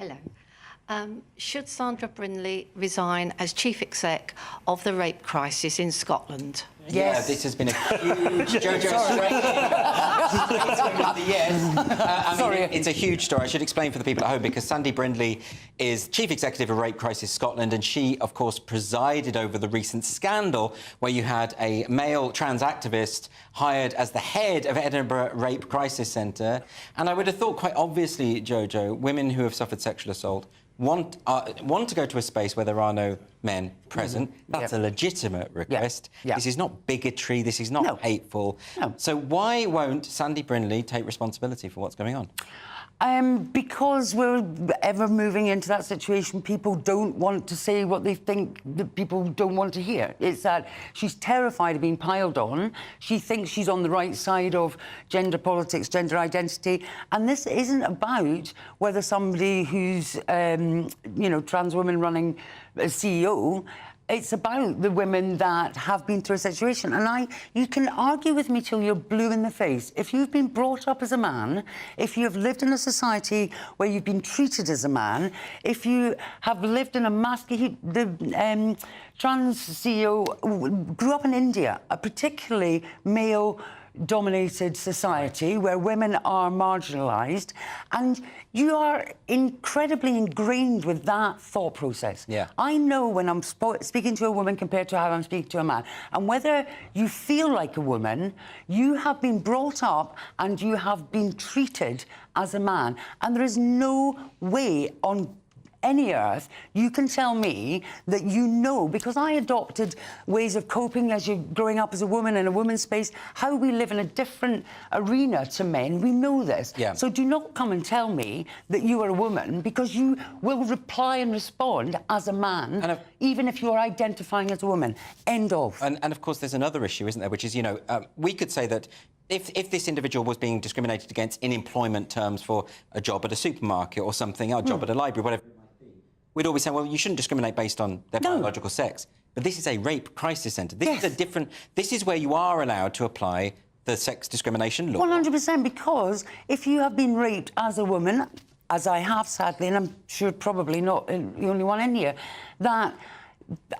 Hello. Should Sandra Brindley resign as chief exec of the rape crisis in Scotland? Yes. Yeah, this has been a huge Jojo straight with the yes. Sorry. It's a huge story. I should explain for the people at home, because Sandy Brindley is chief executive of Rape Crisis Scotland, and she, of course, presided over the recent scandal where you had a male trans activist hired as the head of Edinburgh Rape Crisis Centre. And I would have thought, quite obviously, Jojo, women who have suffered sexual assault want to go to a space where there are no men present. That's a legitimate request. Yeah. This is not bigotry. This is not hateful. No. So why won't Sandy Brindley take responsibility for what's going on? Because we're ever moving into that situation, people don't want to say what they think that people don't want to hear. It's that she's terrified of being piled on. She thinks she's on the right side of gender politics, gender identity. And this isn't about whether somebody who's, trans woman running a CEO. It's about the women that have been through a situation. And you can argue with me till you're blue in the face. If you've been brought up as a man, if you have lived in a society where you've been treated as a man, if you have lived in a masculine... The trans CEO grew up in India, a particularly male-dominated society where women are marginalised, and you are incredibly ingrained with that thought process. Yeah. I know when I'm speaking to a woman compared to how I'm speaking to a man. And whether you feel like a woman, you have been brought up and you have been treated as a man. And there is no way on any earth you can tell me that you know, because I adopted ways of coping as you're growing up as a woman in a woman's space, how we live in a different arena to men. We know this. Yeah. So do not come and tell me that you are a woman, because you will reply and respond as a man, even if you're identifying as a woman. End of. And of course, there's another issue, isn't there, which is, we could say that if this individual was being discriminated against in employment terms for a job at a supermarket or something, a job at a library, whatever, we'd always say, well, you shouldn't discriminate based on their biological sex. But this is a rape crisis centre. This is a different... This is where you are allowed to apply the sex discrimination law. 100%, because if you have been raped as a woman, as I have, sadly, and I'm sure probably not the only one in here, that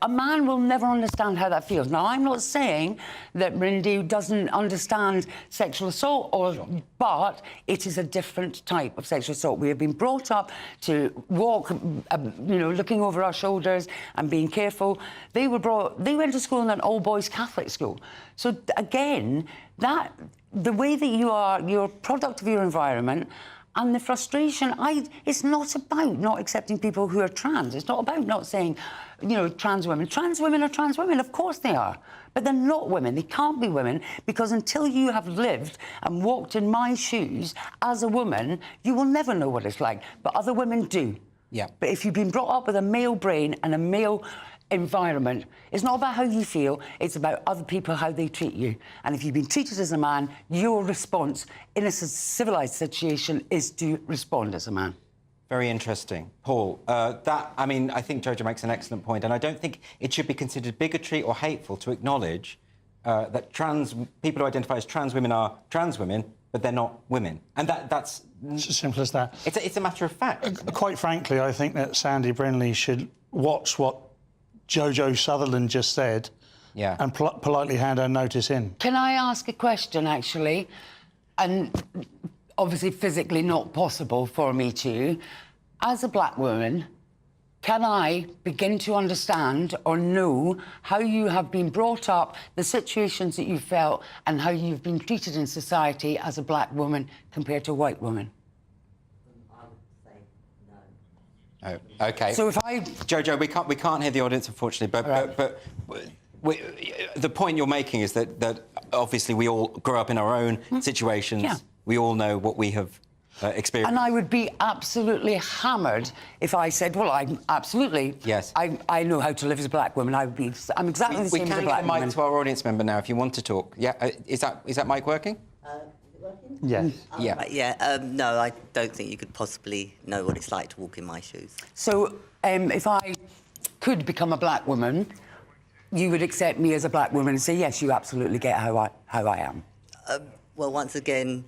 a man will never understand how that feels. Now, I'm not saying that Rindy doesn't understand sexual assault, but it is a different type of sexual assault. We have been brought up to walk, looking over our shoulders and being careful. They went to school in an all-boys Catholic school. So, again, the way that you are, you're a product of your environment. And the frustration, it's not about not accepting people who are trans. It's not about not saying, trans women. Trans women are trans women, of course they are. But they're not women. They can't be women, because until you have lived and walked in my shoes as a woman, you will never know what it's like. But other women do. Yeah. But if you've been brought up with a male brain and a male environment, it's not about how you feel, it's about other people, how they treat you. And if you've been treated as a man, your response in a civilised situation is to respond as a man. Very interesting. Paul, I think Jojo makes an excellent point, and I don't think it should be considered bigotry or hateful to acknowledge that people who identify as trans women are trans women, but they're not women. And that's... It's as simple as that. It's a matter of fact. Quite frankly, I think that Sandy Brindley should watch what Jojo Sutherland just said and politely hand her notice in. Can I ask a question, actually? And obviously physically not possible for me to. As a black woman, can I begin to understand or know how you have been brought up, the situations that you felt, and how you've been treated in society as a black woman compared to a white woman? Oh, OK. So if Jojo, we can't hear the audience, unfortunately, but the point you're making is that obviously we all grow up in our own situations. Yeah. We all know what we have experienced. And I would be absolutely hammered if I said, well, I'm absolutely... Yes. I know how to live as a black woman. I'm exactly the same as a black woman. We can give the mic to our audience member now if you want to talk. Yeah, is that mic working? Yes. No, I don't think you could possibly know what it's like to walk in my shoes. So, if I could become a black woman, you would accept me as a black woman and say, yes, you absolutely get how I am. Well, once again,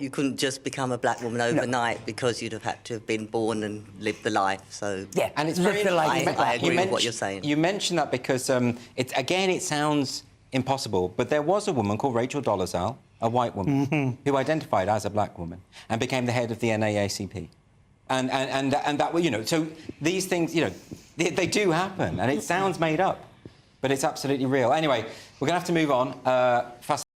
You couldn't just become a black woman overnight because you'd have had to have been born and lived the life. So Yeah, and it's live very the life. I agree with what you're saying. You mentioned that because it sounds impossible, but there was a woman called Rachel Dolezal, a white woman, who identified as a black woman and became the head of the NAACP. And that, you know, so these things, you know, they do happen, and it sounds made up, but it's absolutely real. Anyway, we're going to have to move on.